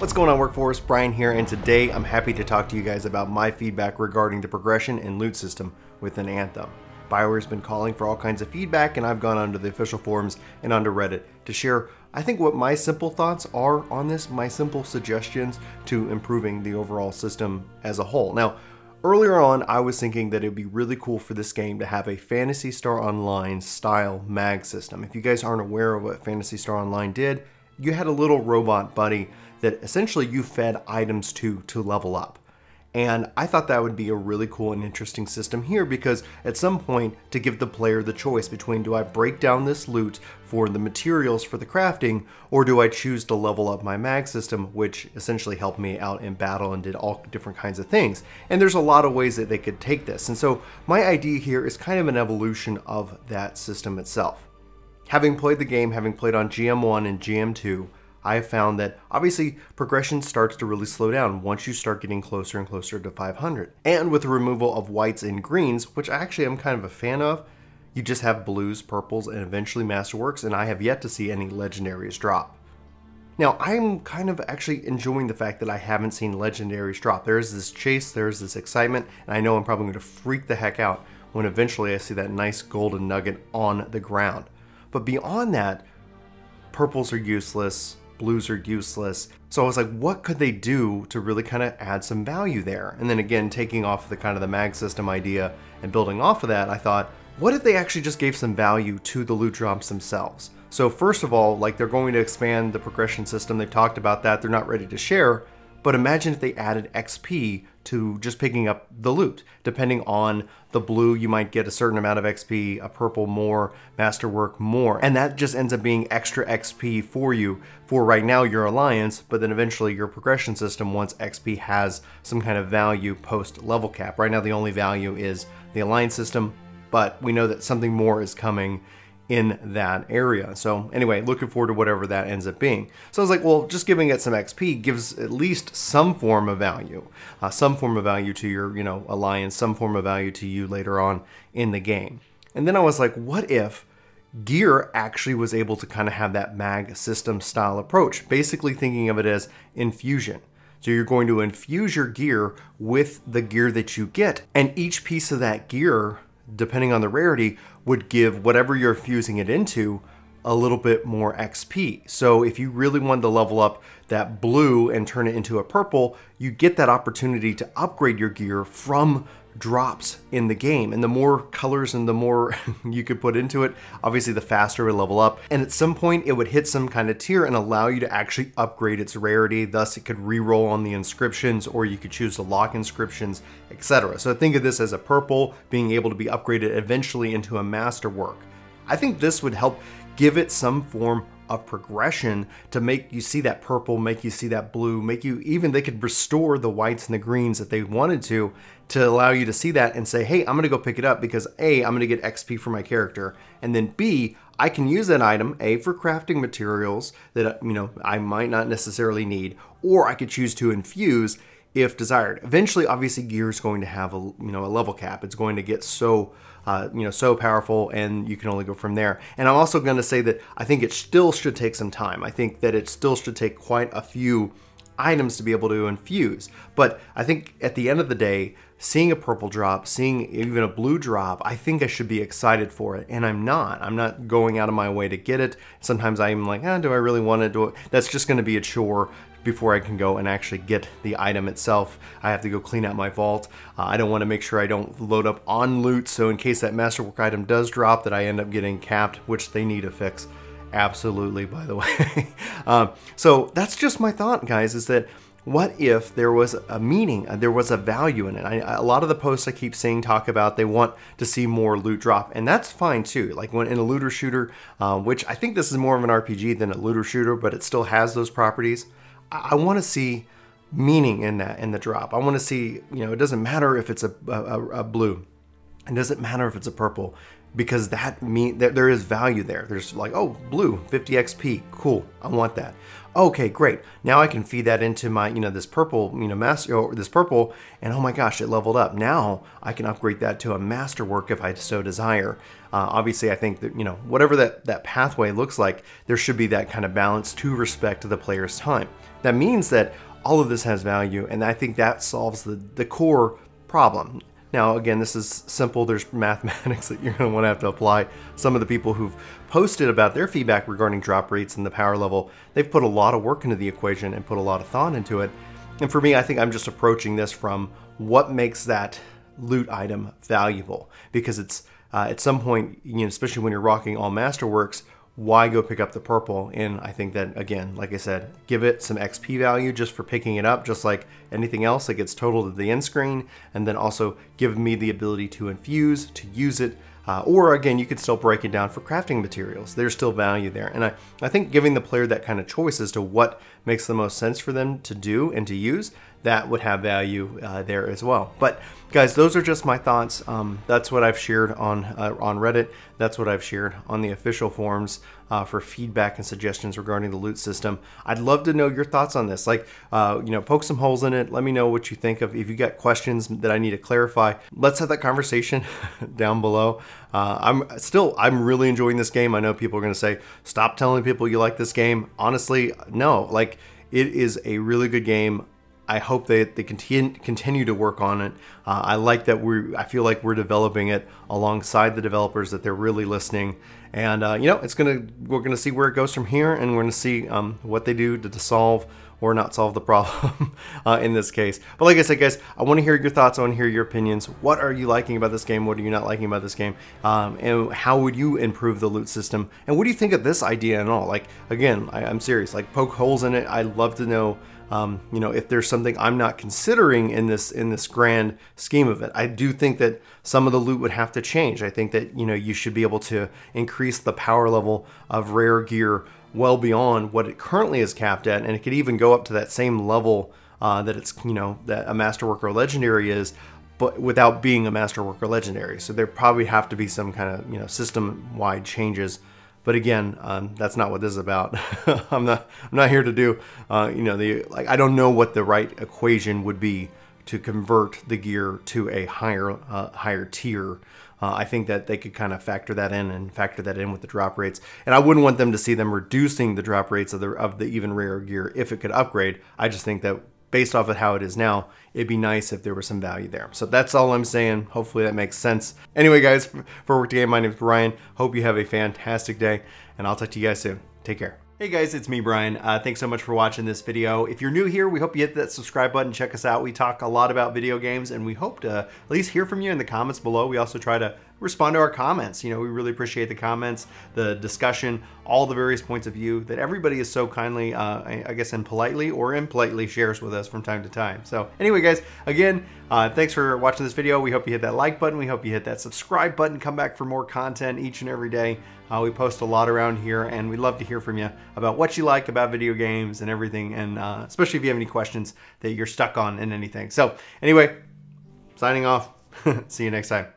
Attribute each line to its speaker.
Speaker 1: What's going on, Workforce? Brian here, and today I'm happy to talk to you guys about my feedback regarding the progression and loot system within Anthem. Bioware's been calling for all kinds of feedback, and I've gone onto the official forums and onto Reddit to share, I think, what my simple thoughts are on this, my simple suggestions to improving the overall system as a whole. Now, earlier on, I was thinking that it would be really cool for this game to have a Phantasy Star Online style mag system. If you guys aren't aware of what Phantasy Star Online did, you had a little robot buddy that essentially you fed items to level up. And I thought that would be a really cool and interesting system here, because at some point to give the player the choice between, do I break down this loot for the materials for the crafting, or do I choose to level up my mag system, which essentially helped me out in battle and did all different kinds of things. And there's a lot of ways that they could take this. And so my idea here is kind of an evolution of that system itself. Having played the game, having played on GM1 and GM2, I have found that obviously progression starts to really slow down once you start getting closer and closer to 500. And with the removal of whites and greens, which actually I'm kind of a fan of, you just have blues, purples, and eventually masterworks, and I have yet to see any legendaries drop. Now, I'm kind of actually enjoying the fact that I haven't seen legendaries drop. There's this chase, there's this excitement, and I know I'm probably going to freak the heck out when eventually I see that nice golden nugget on the ground. But beyond that, purples are useless, blues are useless. So I was like, what could they do to really kind of add some value there? And then again, taking off the kind of the mag system idea and building off of that, I thought, what if they actually just gave some value to the loot drops themselves? So first of all, like, they're going to expand the progression system. They've talked about that. They're not ready to share. But imagine if they added XP to just picking up the loot. Depending on the blue, you might get a certain amount of XP, a purple more, masterwork more. And that just ends up being extra XP for you for right now your alliance, but then eventually your progression system once XP has some kind of value post level cap. Right now the only value is the alliance system, but we know that something more is coming in that area. So anyway, looking forward to whatever that ends up being. So I was like, well, just giving it some XP gives at least some form of value to your, alliance, some form of value to you later on in the game. And then I was like, what if gear actually was able to kind of have that mag system style approach, basically thinking of it as infusion. So you're going to infuse your gear with the gear that you get, and each piece of that gear, depending on the rarity, would give whatever you're fusing it into a little bit more XP. So if you really wanted to level up that blue and turn it into a purple, you get that opportunity to upgrade your gear from drops in the game. And the more colors and the more you could put into it, obviously the faster it would level up. And at some point it would hit some kind of tier and allow you to actually upgrade its rarity. Thus it could re-roll on the inscriptions, or you could choose to lock inscriptions, etc. So think of this as a purple being able to be upgraded eventually into a masterwork. I think this would help give it some form of progression to make you see that purple, make you see that blue, they could restore the whites and the greens if they wanted to allow you to see that and say, hey, I'm gonna go pick it up because A, I'm gonna get XP for my character, and then B, I can use that item, A, for crafting materials that I might not necessarily need, or I could choose to infuse if desired. Eventually, obviously, gear is going to have a level cap. It's going to get so so powerful, and you can only go from there. And I'm also going to say that I think it still should take some time. I think that it still should take quite a few items to be able to infuse. But I think at the end of the day, seeing a purple drop, seeing even a blue drop, I think I should be excited for it. And I'm not. I'm not going out of my way to get it. Sometimes I'm like, do I really want to do it? That's just going to be a chore before I can go and actually get the item itself. I have to go clean out my vault. I don't want to make sure I don't load up on loot, so in case that masterwork item does drop, that I end up getting capped, which they need to fix. Absolutely, by the way. So that's just my thought, guys, is that what if there was a meaning, there was a value in it? A lot of the posts I keep seeing talk about they want to see more loot drop, and that's fine too. Like when in a looter shooter, which I think this is more of an RPG than a looter shooter, but it still has those properties. I want to see meaning in that, in the drop. I want to see, it doesn't matter if it's a blue. It doesn't matter if it's a purple, because there is value there. There's like, oh, blue, 50 XP, cool, I want that. Okay, great. Now I can feed that into my, this purple, this purple, and oh my gosh, it leveled up. Now I can upgrade that to a masterwork if I so desire. Obviously, I think that, whatever that pathway looks like, there should be that kind of balance to respect the player's time. that means that all of this has value, and I think that solves the core problem. Now, again, this is simple. There's mathematics that you're going to want to have to apply. Some of the people who've posted about their feedback regarding drop rates and the power level, they've put a lot of work into the equation and put a lot of thought into it. And for me, I think I'm just approaching this from what makes that loot item valuable. Because it's at some point, you know, especially when you're rocking all masterworks, why go pick up the purple? And I think that, again, like I said, give it some XP value just for picking it up, just like anything else that gets totaled at the end screen, and then also give me the ability to infuse, to use it, or again, you could still break it down for crafting materials. There's still value there. And I think giving the player that kind of choice as to what makes the most sense for them to do and to use, that would have value there as well. But guys, those are just my thoughts. That's what I've shared on Reddit. That's what I've shared on the official forums for feedback and suggestions regarding the loot system. I'd love to know your thoughts on this. Like, you know, poke some holes in it. Let me know what you think of. If you got questions that I need to clarify, let's have that conversation down below. I'm really enjoying this game. I know people are going to say, stop telling people you like this game. Honestly, no. Like, it is a really good game. I hope they continue to work on it. I like that I feel like we're developing it alongside the developers, that they're really listening. And you know, we're gonna see where it goes from here, and we're gonna see what they do to solve or not solve the problem in this case. But like I said, guys, I want to hear your thoughts. I want to hear your opinions. What are you liking about this game? What are you not liking about this game? And how would you improve the loot system? And what do you think of this idea and all? Like, again, I'm serious. Like, poke holes in it. I'd love to know. You know, if there's something I'm not considering in this grand scheme of it. I do think that some of the loot would have to change. I think that, you know, you should be able to increase the power level of rare gear well beyond what it currently is capped at, and it could even go up to that same level that it's, you know, that a masterwork or legendary is, but without being a masterwork or legendary. So there probably have to be some kind of, you know, system-wide changes. But again, that's not what this is about. I'm not here to do, you know, I don't know what the right equation would be to convert the gear to a higher tier. I think that they could kind of factor that in with the drop rates. And I wouldn't want them to see them reducing the drop rates of the even rarer gear if it could upgrade. I just think that based off of how it is now, it'd be nice if there was some value there. So that's all I'm saying. Hopefully that makes sense. Anyway, guys, for Work Game, my name is Brian. Hope you have a fantastic day, and I'll talk to you guys soon. Take care. Hey guys, it's me, Brian. Thanks so much for watching this video. If you're new here, we hope you hit that subscribe button. Check us out. We talk a lot about video games, and we hope to at least hear from you in the comments below. We also try to respond to our comments. You know, we really appreciate the comments, the discussion, all the various points of view that everybody is so kindly, I guess, and politely or impolitely shares with us from time to time. So anyway, guys, again, thanks for watching this video. We hope you hit that like button. We hope you hit that subscribe button. Come back for more content each and every day. We post a lot around here, and we'd love to hear from you about what you like about video games and everything, and especially if you have any questions that you're stuck on in anything. So anyway, signing off. See you next time.